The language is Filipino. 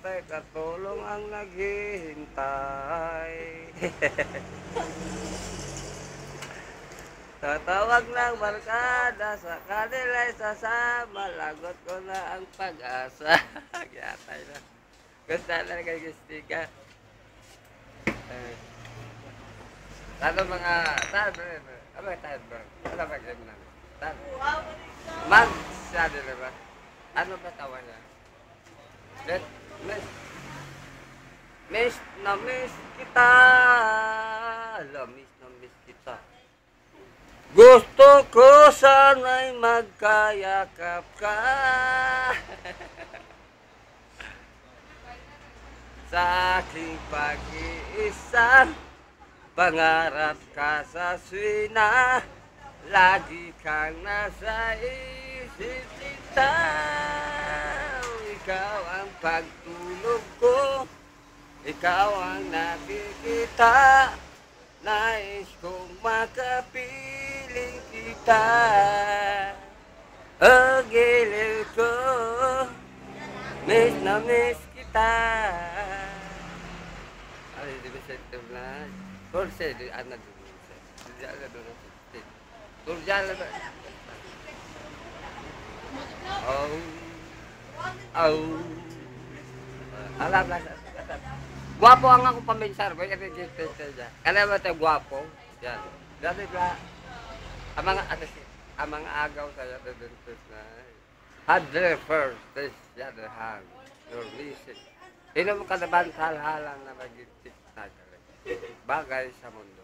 tatay katulong ang naghihintay. Tatawag ng barkada sa kanila'y sasama, lagot ko na ang pag-asa. Yatay na. Gusto na nag-istiga. Ano mga ano ba tayo ba? Ano ba game na? Mag siya din ba? Ano ba tawa niya? Miss na miss kita. Miss na miss kita. Gusto ko sana'y magkayakap ka. Sa aking pag-iisa, pangarap ka sa swina, lagi kang nasa isip kita. Ikaw ang pagtulog ko, ikaw ang nakikita, nais kong makapiling kita. Oh, giliw ko, miss na miss kita. Ay, di ba sa ito na? Kursi, di anak dulu. Di anak dulu. Kursi ba? Oh. Oh. Alam na. Guwapo ang ako paminsar. Kaya nagigit siya. Kaya ba ito guwapo? Yan. Dati ba? Ang mga agaw sa yato dun na. Had their first taste, yan the hand. Your visit. Sino mo kanaban sa halang na magigit na bagay sa mundo.